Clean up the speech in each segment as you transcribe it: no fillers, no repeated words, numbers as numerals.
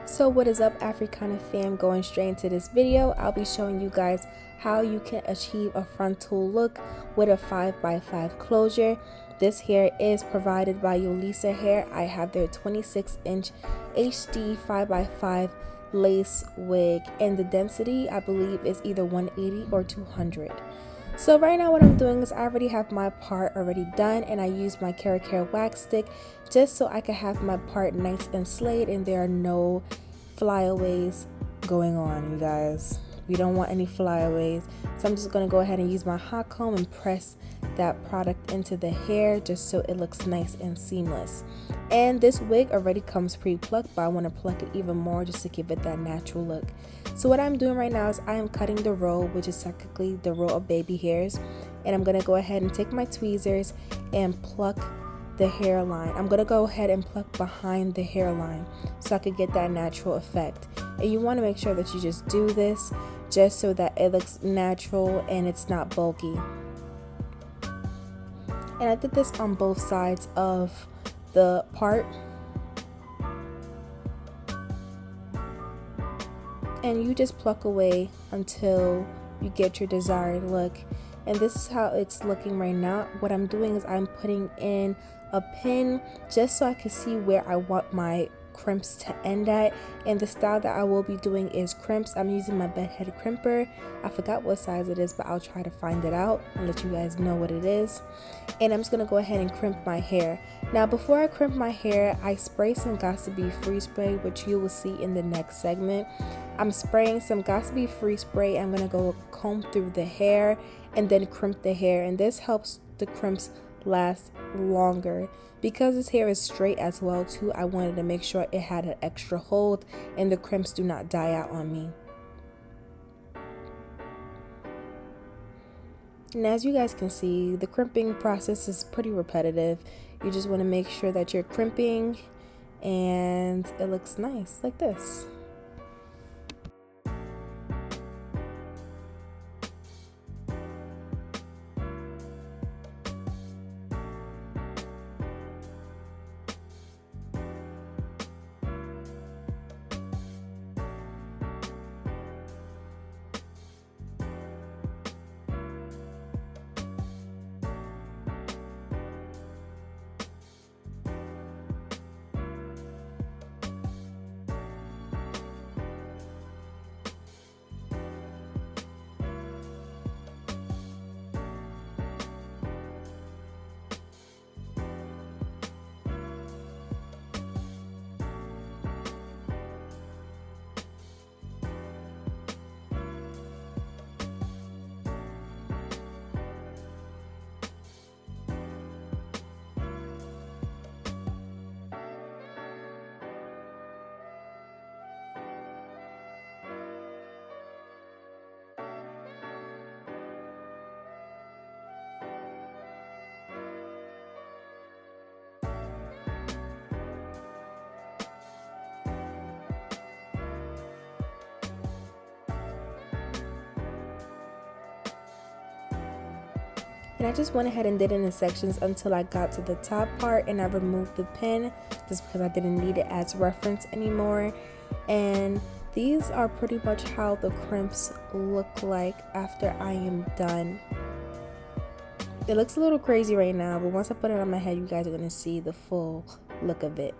So what is up, Africana fam? Going straight into this video, I'll be showing you guys how you can achieve a frontal look with a 5x5 closure. This hair is provided by Yolissa hair. I have their 26-inch HD 5x5 lace wig, and the density I believe is either 180 or 200. So right now what I'm doing is I already have my part already done, and I use my Care wax stick just so I can have my part nice and slayed and there are no flyaways going on, you guys. We don't want any flyaways. So I'm just going to go ahead and use my hot comb and press that product into the hair just so it looks nice and seamless. And this wig already comes pre-plucked, but I want to pluck it even more just to give it that natural look. So what I'm doing right now is I am cutting the row, which is technically the row of baby hairs, and I'm going to go ahead and take my tweezers and pluck the hairline. I'm going to go ahead and pluck behind the hairline so I could get that natural effect. And you want to make sure that you just do this just so that it looks natural and it's not bulky. And I did this on both sides of the part. And you just pluck away until you get your desired look. And this is how it's looking right now. What I'm doing is I'm putting in a pin just so I can see where I want my crimps to end at, and the style that I will be doing is crimps. I'm using my bedhead crimper. I forgot what size it is, but I'll try to find it out and let you guys know what it is. And I'm just gonna go ahead and crimp my hair. Now before I crimp my hair, I spray some Gossipy Free Spray, which you will see in the next segment. I'm spraying some Gossipy Free Spray. I'm gonna go comb through the hair and then crimp the hair, and this helps the crimps last longer. Because this hair is straight as well too, I wanted to make sure it had an extra hold and the crimps do not die out on me. And as you guys can see, the crimping process is pretty repetitive. You just want to make sure that you're crimping and it looks nice like this. And I just went ahead and did it in sections until I got to the top part, and I removed the pin just because I didn't need it as reference anymore. And these are pretty much how the crimps look like after I am done. It looks a little crazy right now, but once I put it on my head, you guys are going to see the full look of it.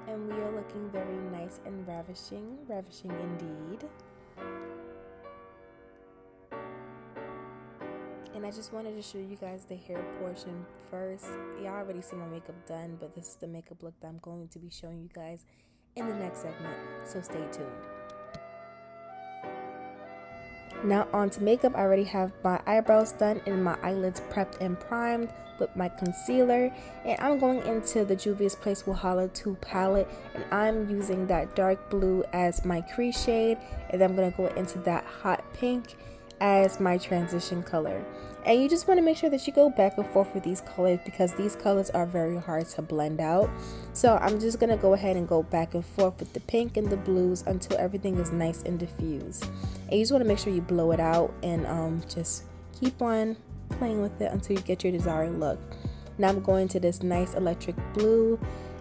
And we are looking very nice and ravishing indeed. And I just wanted to show you guys the hair portion first. Y'all already see my makeup done, but this is the makeup look that I'm going to be showing you guys in the next segment, so stay tuned. Now on to makeup. I already have my eyebrows done and my eyelids prepped and primed with my concealer, and I'm going into the Juvia's Place Walhalla 2 palette, and I'm using that dark blue as my crease shade, and then I'm going to go into that hot pink as my transition color. And you just want to make sure that you go back and forth with these colors because these colors are very hard to blend out. So I'm just going to go ahead and go back and forth with the pink and the blues until everything is nice and diffused. And you just want to make sure you blow it out and just keep on playing with it until you get your desired look. Now I'm going to this nice electric blue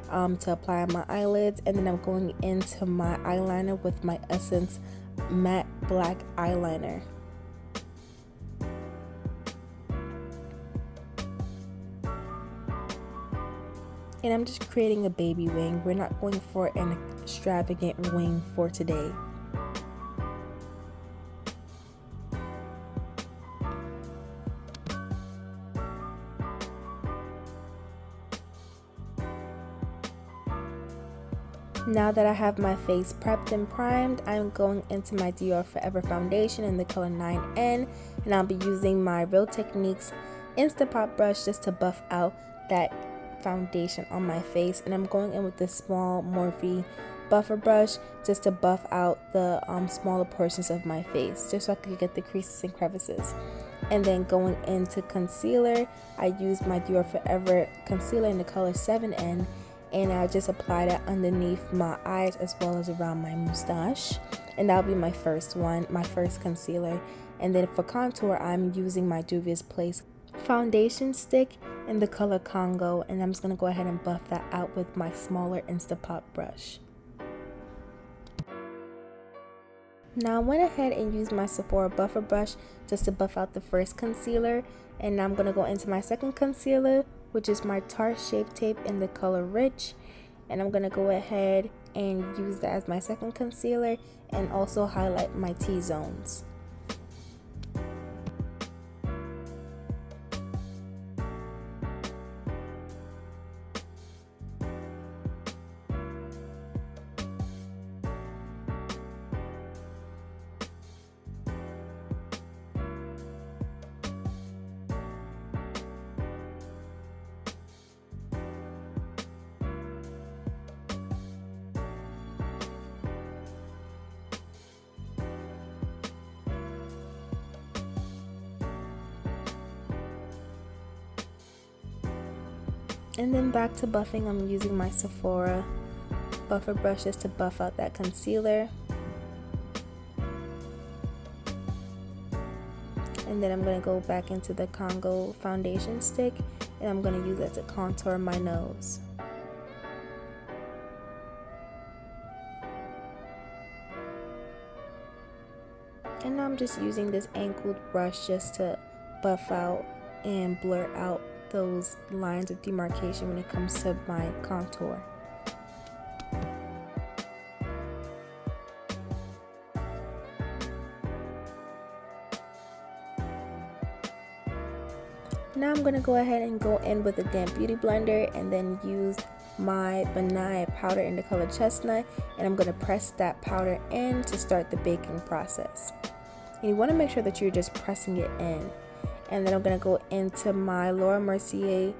to apply on my eyelids, and then I'm going into my eyeliner with my Essence matte black eyeliner. And I'm just creating a baby wing. We're not going for an extravagant wing for today. Now that I have my face prepped and primed, I'm going into my Dior Forever foundation in the color 9N, and I'll be using my Real Techniques Instant Pop brush just to buff out that foundation on my face. And I'm going in with this small Morphe buffer brush just to buff out the smaller portions of my face, just so I can get the creases and crevices. And then going into concealer, I use my Dior Forever concealer in the color 7N, and I'll just apply that underneath my eyes as well as around my mustache, and that'll be my first one, my first concealer. And then for contour, I'm using my Juvia's Place foundation stick in the color Congo, and I'm just going to go ahead and buff that out with my smaller Instapot brush. Now I went ahead and used my Sephora buffer brush just to buff out the first concealer, and now I'm going to go into my second concealer, which is my Tarte Shape Tape in the color Rich, and I'm going to go ahead and use that as my second concealer and also highlight my T-zones. And then back to buffing, I'm using my Sephora buffer brushes to buff out that concealer. And then I'm going to go back into the Congo foundation stick, and I'm going to use that to contour my nose. And now I'm just using this angled brush just to buff out and blur out those lines of demarcation when it comes to my contour. Now I'm going to go ahead and go in with a damp beauty blender and then use my Benai powder in the color Chestnut, and I'm going to press that powder in to start the baking process. And you want to make sure that you're just pressing it in. And then I'm going to go into my Laura Mercier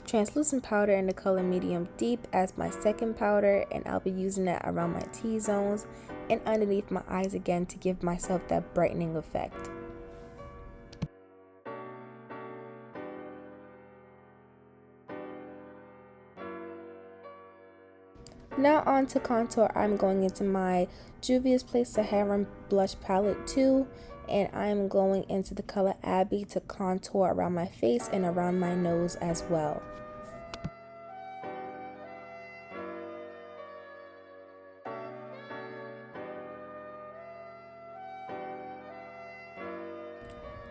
translucent powder in the color Medium Deep as my second powder, and I'll be using that around my T-zones and underneath my eyes again to give myself that brightening effect. Now on to contour, I'm going into my Juvia's Place Saharan Blush Palette 2, and I'm going into the color Abbey to contour around my face and around my nose as well.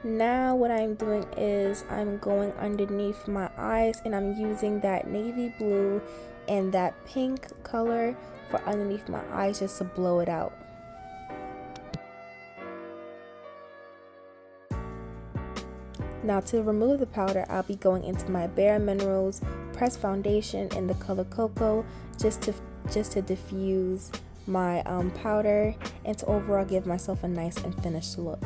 Now what I'm doing is I'm going underneath my eyes, and I'm using that navy blue and that pink color for underneath my eyes just to blow it out. Now to remove the powder, I'll be going into my Bare Minerals pressed foundation in the color Cocoa just to diffuse my powder and to overall give myself a nice and finished look.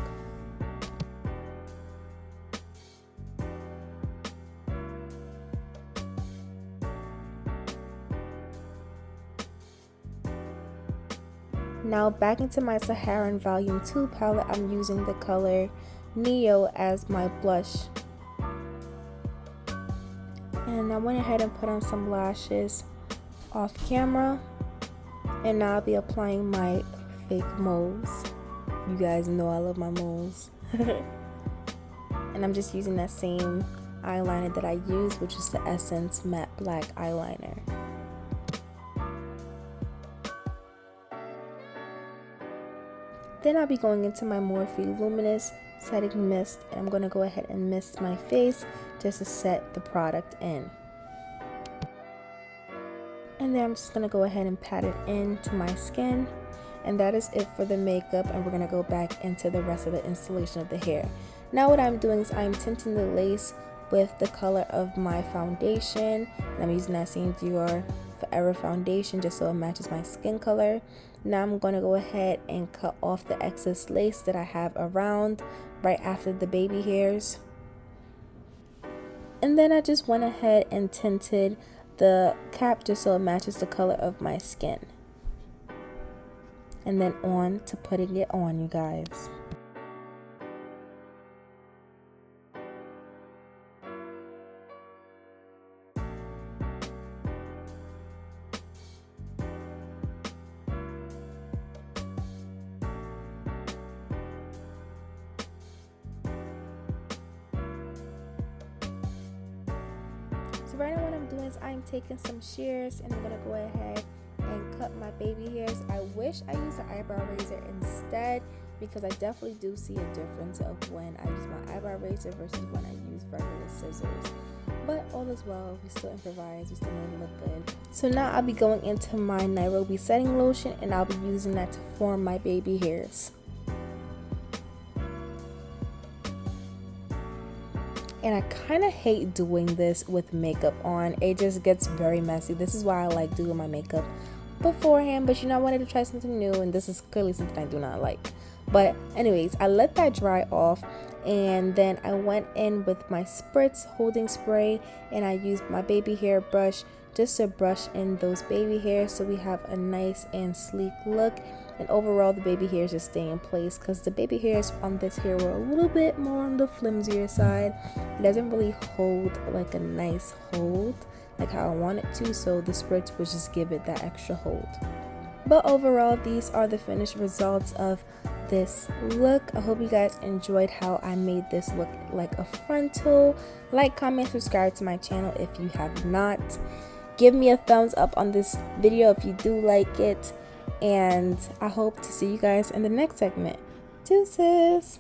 Now back into my Saharan Volume 2 palette, I'm using the color Neo as my blush. And I went ahead and put on some lashes off camera. And now I'll be applying my fake moles. You guys know I love my moles. And I'm just using that same eyeliner that I used, which is the Essence Matte Black eyeliner. Then I'll be going into my Morphe Luminous Setting Mist, and I'm going to go ahead and mist my face just to set the product in. And then I'm just going to go ahead and pat it into my skin. And that is it for the makeup, and we're going to go back into the rest of the installation of the hair. Now what I'm doing is I'm tinting the lace with the color of my foundation, and I'm using that same Dior Forever foundation just so it matches my skin color. Now I'm going to go ahead and cut off the excess lace that I have around right after the baby hairs. And then I just went ahead and tinted the cap just so it matches the color of my skin. And then on to putting it on, you guys. So right now what I'm doing is I'm taking some shears and I'm going to go ahead and cut my baby hairs. I wish I used an eyebrow razor instead, because I definitely do see a difference of when I use my eyebrow razor versus when I use regular scissors. But all is well, we still improvise, we still make it look good. So now I'll be going into my Nairobi setting lotion, and I'll be using that to form my baby hairs. And I kind of hate doing this with makeup on. It just gets very messy. This is why I like doing my makeup beforehand, but you know, I wanted to try something new, and this is clearly something I do not like. But anyways, I let that dry off, and then I went in with my spritz holding spray, and I used my baby hair brush just to brush in those baby hairs so we have a nice and sleek look. And overall the baby hairs just stay in place, because the baby hairs on this hair were a little bit more on the flimsier side. It doesn't really hold like a nice hold like how I want it to, so the spritz would just give it that extra hold. But overall, these are the finished results of this look. I hope you guys enjoyed how I made this look like a frontal. Like, comment, subscribe to my channel if you have not. Give me a thumbs up on this video if you do like it, and I hope to see you guys in the next segment. Deuces!